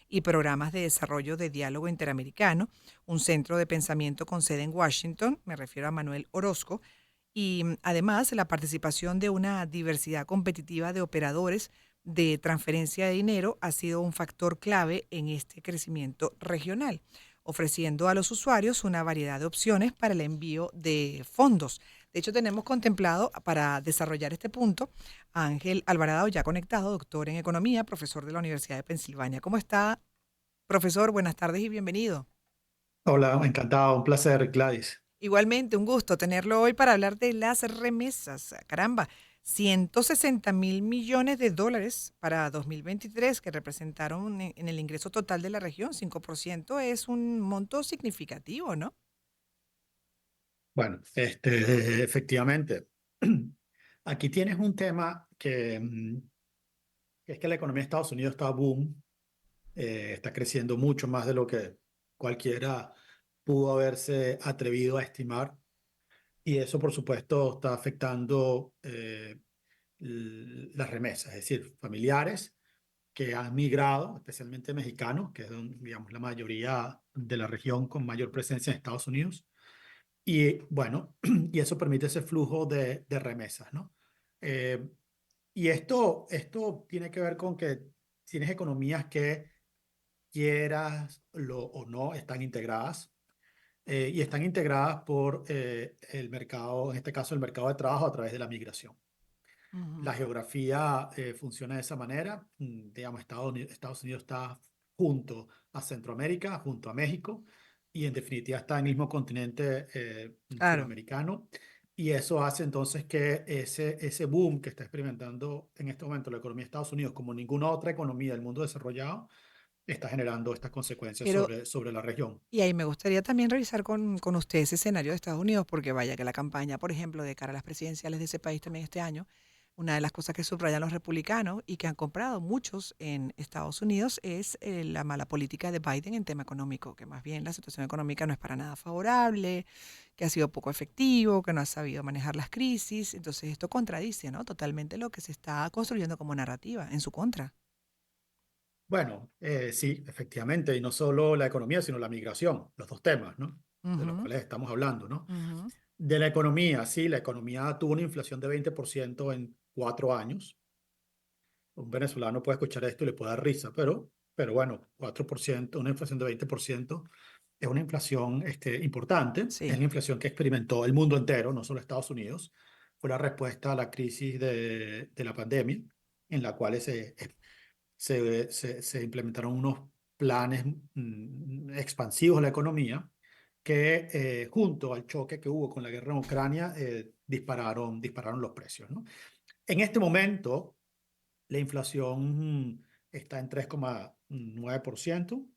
y programas de desarrollo de diálogo interamericano, un centro de pensamiento con sede en Washington, me refiero a Manuel Orozco, y además la participación de una diversidad competitiva de operadores de transferencia de dinero ha sido un factor clave en este crecimiento regional, ofreciendo a los usuarios una variedad de opciones para el envío de fondos. De hecho, tenemos contemplado para desarrollar este punto a Ángel Alvarado, ya conectado, doctor en economía, profesor de la Universidad de Pensilvania. ¿Cómo está, profesor? Buenas tardes y bienvenido. Hola, encantado, un placer, Gladys. Igualmente, un gusto tenerlo hoy para hablar de las remesas. Caramba, 160.000 millones de dólares para 2023 que representaron en el ingreso total de la región, 5% es un monto significativo, ¿no? Bueno, efectivamente, aquí tienes un tema que es que la economía de Estados Unidos está boom, está creciendo mucho más de lo que cualquiera pudo haberse atrevido a estimar, y eso, por supuesto, está afectando las remesas, es decir, familiares que han migrado, especialmente mexicanos, que es, digamos, la mayoría de la región con mayor presencia en Estados Unidos. Y bueno, y eso permite ese flujo de remesas, ¿no? Eh, y esto tiene que ver con que tienes economías que quieras o no, están integradas. Y están integradas por el mercado, en este caso el mercado de trabajo a través de la migración. La Ujú. geografía funciona de esa manera. Digamos, Estados Unidos está junto a Centroamérica, junto a México, y en definitiva está en el mismo continente Claro. suramericano. Y eso hace entonces que ese boom que está experimentando en este momento la economía de Estados Unidos, como ninguna otra economía del mundo desarrollado, está generando estas consecuencias Pero, sobre la región. y ahí me gustaría también revisar con usted ese escenario de Estados Unidos, porque vaya que la campaña, por ejemplo, de cara a las presidenciales de ese país también este año, una de las cosas que subrayan los republicanos y que han comprado muchos en Estados Unidos es la mala política de Biden en tema económico, que más bien la situación económica no es para nada favorable, que ha sido poco efectivo, que no ha sabido manejar las crisis. Entonces esto contradice, ¿no? Totalmente lo que se está construyendo como narrativa en su contra. Bueno, sí, efectivamente, y no solo la economía, sino la migración, los dos temas, ¿no? De los Ujú, cuales estamos hablando, ¿no? ujú. De la economía, sí, la economía tuvo una inflación de 20% en 4 años. Un venezolano puede escuchar esto y le puede dar risa, pero bueno, 4%, una inflación de 20% es una inflación importante, es Sí. la inflación que experimentó el mundo entero, no solo Estados Unidos. Fue la respuesta a la crisis de la pandemia, en la cual se implementaron unos planes expansivos de la economía que junto al choque que hubo con la guerra en Ucrania dispararon los precios, ¿no? En este momento, la inflación está en 3,9%,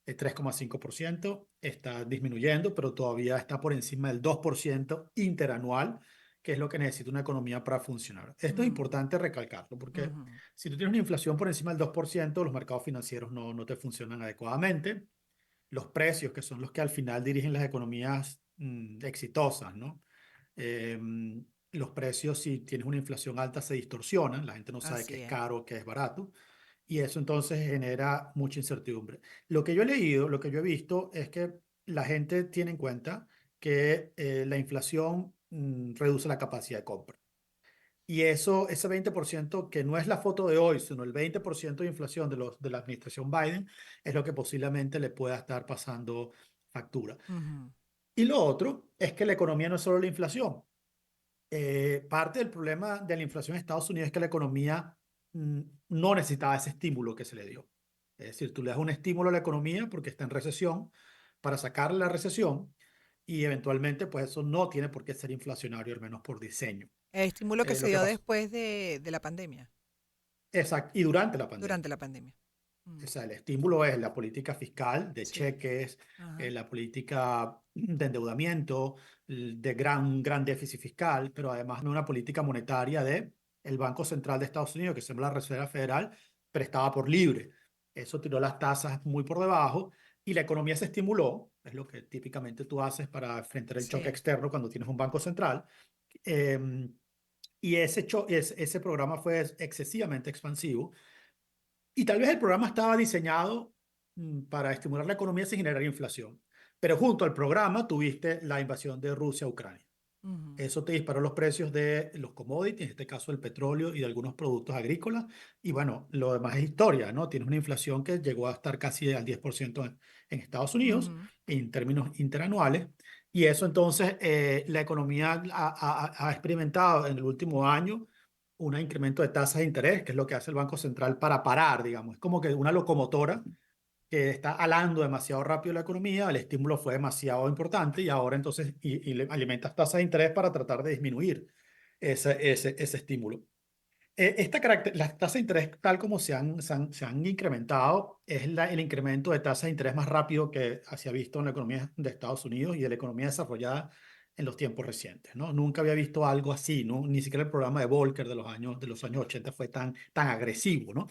3,5%, está disminuyendo, pero todavía está por encima del 2% interanual, que es lo que necesita una economía para funcionar. Esto es Mm, importante recalcarlo, porque ujú. si tú tienes una inflación por encima del 2%, los mercados financieros no te funcionan adecuadamente. Los precios, que son los que al final dirigen las economías exitosas, ¿no? Eh, los precios, si tienes una inflación alta, se distorsionan, la gente no sabe qué Así es es. caro, qué es barato, y eso entonces genera mucha incertidumbre. Lo que yo he leído, lo que yo he visto, es que la gente tiene en cuenta que la inflación reduce la capacidad de compra. Y eso, ese 20% que no es la foto de hoy, sino el 20% de inflación de la administración Biden, es lo que posiblemente le pueda estar pasando factura. Ujú. Y lo otro es que la economía no es solo la inflación. Parte del problema de la inflación en Estados Unidos es que la economía no necesitaba ese estímulo que se le dio. Es decir, tú le das un estímulo a la economía porque está en recesión para sacarle la recesión y eventualmente pues eso no tiene por qué ser inflacionario, al menos por diseño. El estímulo que se Lo que dio pasó, después de la pandemia, exacto, y durante la pandemia. durante la pandemia. O Mm, sea, el estímulo es la política fiscal de sí. cheques, Ajá. la política de endeudamiento, de gran déficit fiscal, pero además de una política monetaria de el Banco Central de Estados Unidos, que se llama la Reserva Federal, prestaba por libre. Eso tiró las tasas muy por debajo y la economía se estimuló, es lo que típicamente tú haces para enfrentar el choque Sí. externo cuando tienes un banco central. Y ese programa fue excesivamente expansivo Y tal vez el programa estaba diseñado para estimular la economía sin generar inflación. Pero junto al programa tuviste la invasión de Rusia a Ucrania. Ujú, Eso te disparó los precios de los commodities, en este caso el petróleo y de algunos productos agrícolas. Y bueno, lo demás es historia, ¿no? Tienes una inflación que llegó a estar casi al 10% en Estados Unidos ujú, en términos interanuales. Y eso entonces, la economía ha experimentado en el último año un incremento de tasas de interés, que es lo que hace el Banco Central para parar, digamos. Es como que una locomotora que está alando demasiado rápido la economía, el estímulo fue demasiado importante y ahora entonces y le alimentas tasas de interés para tratar de disminuir ese estímulo. Las tasas de interés, tal como se han incrementado, es el incremento de tasas de interés más rápido que se ha visto en la economía de Estados Unidos y de la economía desarrollada en los tiempos recientes, ¿no? Nunca había visto algo así, ¿no? Ni siquiera el programa de Volcker de los años 80 fue tan agresivo, ¿no?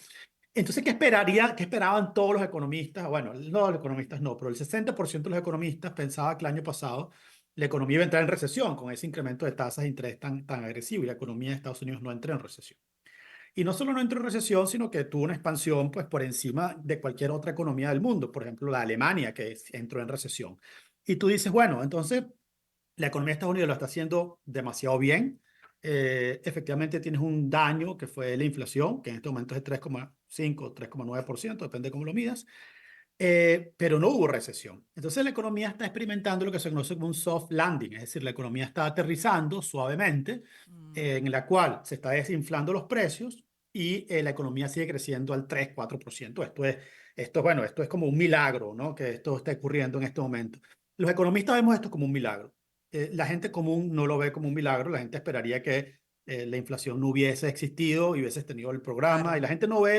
Entonces, qué esperaban todos los economistas? Bueno, no los economistas no, pero el 60% de los economistas pensaba que el año pasado la economía iba a entrar en recesión con ese incremento de tasas de interés tan agresivo y la economía de Estados Unidos no entró en recesión. Y no solo no entró en recesión, sino que tuvo una expansión pues, por encima de cualquier otra economía del mundo, por ejemplo, la Alemania, que entró en recesión. Y tú dices, bueno, entonces la economía de Estados Unidos lo está haciendo demasiado bien. Efectivamente tienes un daño que fue la inflación, que en este momento es de 3,5, 3,9%, depende de cómo lo midas, pero no hubo recesión. Entonces la economía está experimentando lo que se conoce como un soft landing, es decir, la economía está aterrizando suavemente, mm. en la cual se está desinflando los precios y la economía sigue creciendo al 3, 4%. Bueno, esto es como un milagro, ¿no? Que esto esté ocurriendo en este momento. Los economistas vemos esto como un milagro. La gente común no lo ve como un milagro, la gente esperaría que la inflación no hubiese existido y hubieses tenido el programa, y Claro, la gente no ve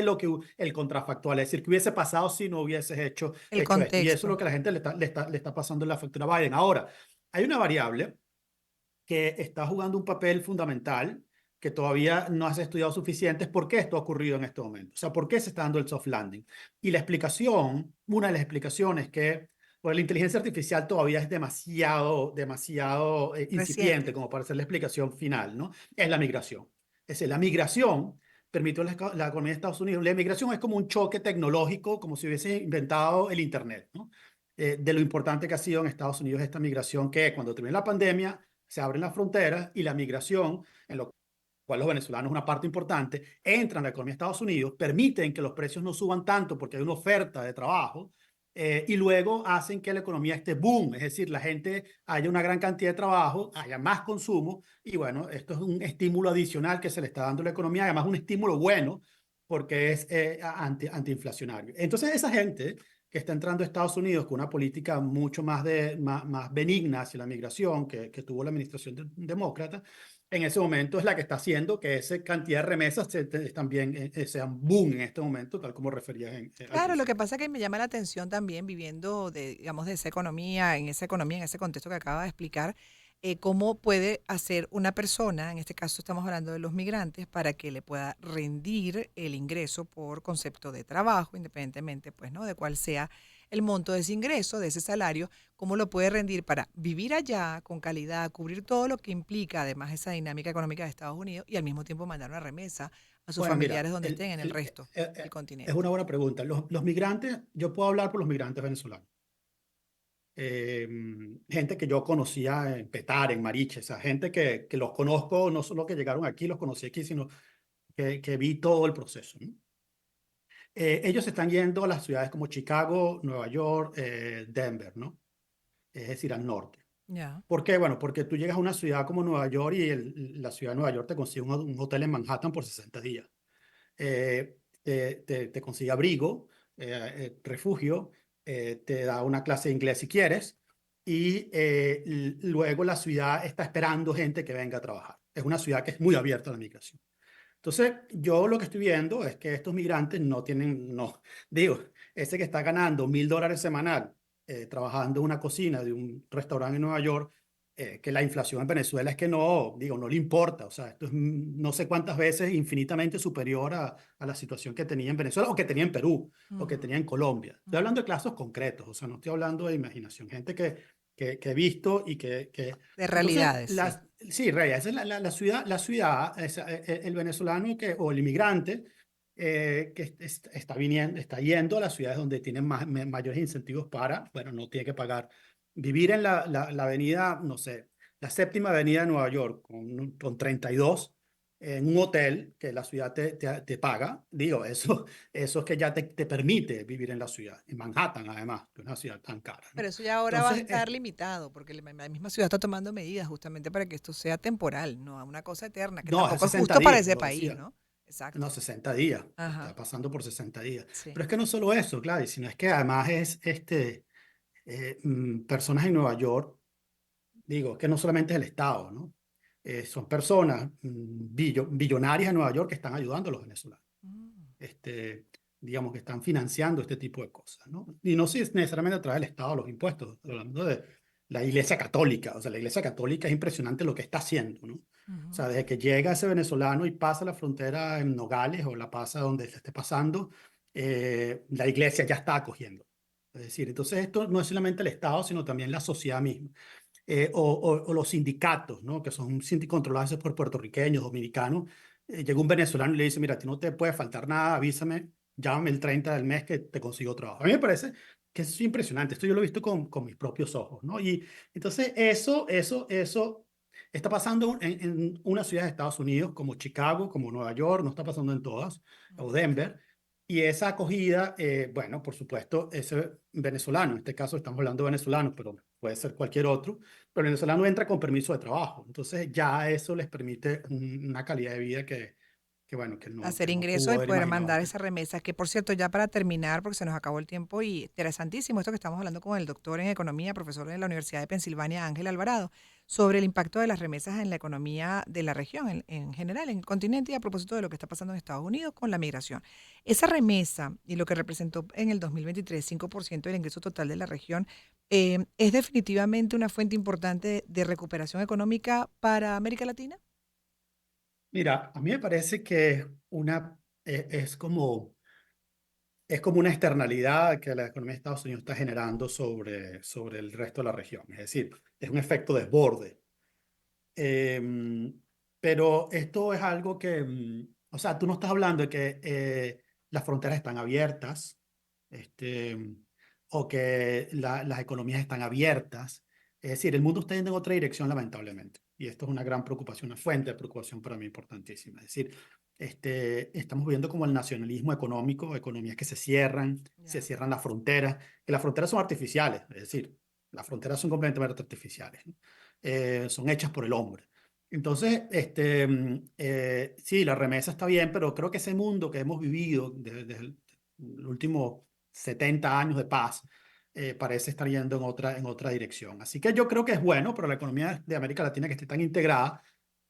el contrafactual, es decir, qué hubiese pasado si no hubieses el hecho esto. Y eso es lo contexto. que la gente le está pasando en la factura a Biden. Ahora, hay una variable que está jugando un papel fundamental que todavía no has estudiado suficiente, es por qué esto ha ocurrido en este momento. O sea, por qué se está dando el soft landing. Y la explicación, una de las explicaciones que pues, la inteligencia artificial todavía es demasiado incipiente Reciente. como para hacer la explicación final, ¿no? Es la migración. Es decir, la migración permitió la economía de Estados Unidos. La migración es como un choque tecnológico, como si hubiese inventado el Internet, ¿no? De lo importante que ha sido en Estados Unidos esta migración, que cuando terminó la pandemia, se abren las fronteras y la migración, en lo cual los venezolanos, una parte importante, entran a la economía de Estados Unidos, permiten que los precios no suban tanto porque hay una oferta de trabajo, y luego hacen que la economía esté boom, es decir, la gente haya una gran cantidad de trabajo, haya más consumo, y bueno, esto es un estímulo adicional que se le está dando a la economía, además un estímulo bueno porque es antiinflacionario. Entonces, esa gente que está entrando a Estados Unidos con una política mucho más benigna hacia la migración que tuvo la administración demócrata, en ese momento es la que está haciendo que esa cantidad de remesas también sean boom en este momento, tal como referías al Claro, lo que principio. pasa es que me llama la atención también viviendo de, digamos, de esa economía, en ese contexto que acaba de explicar, cómo puede hacer una persona, en este caso estamos hablando de los migrantes, para que le pueda rendir el ingreso por concepto de trabajo, independientemente, pues, ¿no? De cuál sea el monto de ese ingreso, de ese salario, cómo lo puede rendir para vivir allá con calidad, cubrir todo lo que implica además esa dinámica económica de Estados Unidos y al mismo tiempo mandar una remesa a sus Bueno, mira, familiares donde estén en el resto del es continente. una buena pregunta. Los migrantes, yo puedo hablar por los migrantes venezolanos. Gente que yo conocía en Petare, en Mariche, esa gente que los conozco, no solo que llegaron aquí, los conocí aquí, sino que vi todo el proceso, ¿no? Ellos se están yendo a las ciudades como Chicago, Nueva York, Denver, ¿no? Es decir, al norte. Ya. ¿Por qué? Bueno, porque tú llegas a una ciudad como Nueva York y la ciudad de Nueva York te consigue un hotel en Manhattan por 60 días. Te consigue abrigo, refugio, te da una clase de inglés si quieres, y luego la ciudad está esperando gente que venga a trabajar. Es una ciudad que es muy abierta a la migración. Entonces, yo lo que estoy viendo es que estos migrantes no tienen, no, digo, ese que está ganando $1,000 semanal trabajando en una cocina de un restaurante en Nueva York, que la inflación en Venezuela es que no, digo, no le importa. O sea, esto es no sé cuántas veces infinitamente superior a la situación que tenía en Venezuela o que tenía en Perú o que Ujú, tenía en Colombia. Estoy ujú. hablando de casos concretos, o sea, no estoy hablando de imaginación, gente que he visto y De entonces, realidades, sí. sí, Rey, esa es la ciudad, el venezolano o el inmigrante está yendo a las ciudades donde tienen mayores incentivos para, bueno, no tiene que pagar. Vivir en la avenida, no sé, la séptima avenida de Nueva York con 32 en un hotel que la ciudad te paga, digo, eso es que ya te permite vivir en la ciudad, en Manhattan además, que es una ciudad tan cara, ¿no? Pero eso ya ahora va a Entonces, estar limitado, porque la misma ciudad está tomando medidas justamente para que esto sea temporal, no una cosa eterna, que no, es tampoco es 60 justo para días, ese lo país, decía. ¿no? No, Exacto. 60 días, está Ajá, pasando por 60 días. sí. Pero es que no solo eso, Gladys, sino es que además es personas en Nueva York, digo, que no solamente es el Estado, ¿no? Son personas billonarias en Nueva York que están ayudando a los venezolanos, Mm, este, digamos que están financiando este tipo de cosas, ¿no? Y no si es necesariamente a través del Estado, los impuestos, hablando de la Iglesia Católica, o sea, la Iglesia Católica es impresionante lo que está haciendo, ¿no? O ujú. sea, desde que llega ese venezolano y pasa la frontera en Nogales o la pasa donde se esté pasando, la iglesia ya está acogiendo. Es decir, entonces esto no es solamente el Estado, sino también la sociedad misma. O los sindicatos, ¿no? Que son controlados por puertorriqueños, dominicanos. Llega un venezolano y le dice, mira, a ti no te puede faltar nada, avísame, llámame el 30 del mes que te consigo trabajo. A mí me parece que eso es impresionante. Esto yo lo he visto con mis propios ojos, ¿no? Y entonces eso está pasando en unas ciudades de Estados Unidos como Chicago, como Nueva York, no está pasando en todas, o Denver. Y esa acogida, bueno, por supuesto, ese venezolano, en este caso estamos hablando de venezolanos, pero puede ser cualquier otro, pero el venezolano entra con permiso de trabajo. Entonces ya eso les permite una calidad de vida bueno, Hacer que no ingresos pudo y haber poder imaginado mandar antes. esas remesas, que por cierto, ya para terminar, porque se nos acabó el tiempo y interesantísimo esto que estamos hablando con el doctor en economía, profesor de la Universidad de Pensilvania, Ángel Alvarado, sobre el impacto de las remesas en la economía de la región en general, en el continente y a propósito de lo que está pasando en Estados Unidos con la migración. Esa remesa y lo que representó en el 2023, 5% del ingreso total de la región, es definitivamente una fuente importante de recuperación económica para América Latina. Mira, a mí me parece que es como una externalidad que la economía de Estados Unidos está generando sobre el resto de la región. Es decir, es un efecto desborde. Em, pero esto es algo o sea, tú no estás hablando de que las fronteras están abiertas, este, o que las economías están abiertas. Es decir, el mundo está yendo en otra dirección, lamentablemente. Y esto es una gran preocupación, una fuente de preocupación para mí importantísima. Es decir, estamos viendo como el nacionalismo económico, economías que se Ya. cierran las fronteras, que las fronteras son artificiales, es decir, las fronteras son completamente artificiales, ¿no? Son hechas por el hombre. Entonces, sí, la remesa está bien, pero creo que ese mundo que hemos vivido desde el último 70 años de paz parece estar yendo en otra dirección. Así que yo creo que es bueno para la economía de América Latina que esté tan integrada,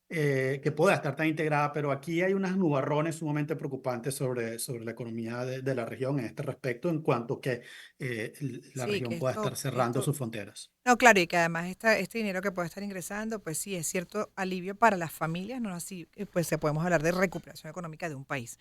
que pueda estar tan integrada, pero aquí hay unas nubarrones sumamente preocupantes sobre la economía de la región en este respecto, en cuanto que la Sí, que región pueda estar cerrando esto sus fronteras. no, claro, y que además este dinero que puede estar ingresando, pues sí, es cierto alivio para las familias, no así, pues se podemos hablar de recuperación económica de un país.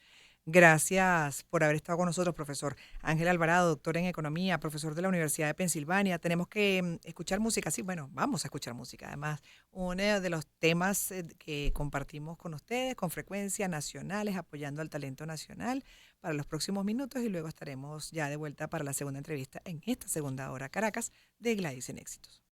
Gracias por haber estado con nosotros, profesor Ángel Alvarado, doctor en economía, profesor de la Universidad de Pensilvania. Tenemos que escuchar música, sí, bueno, vamos a escuchar música. Además, uno de los temas que compartimos con ustedes con frecuencia, nacionales, apoyando al talento nacional para los próximos minutos y luego estaremos ya de vuelta para la segunda entrevista en esta segunda hora Caracas de Gladys en Éxitos.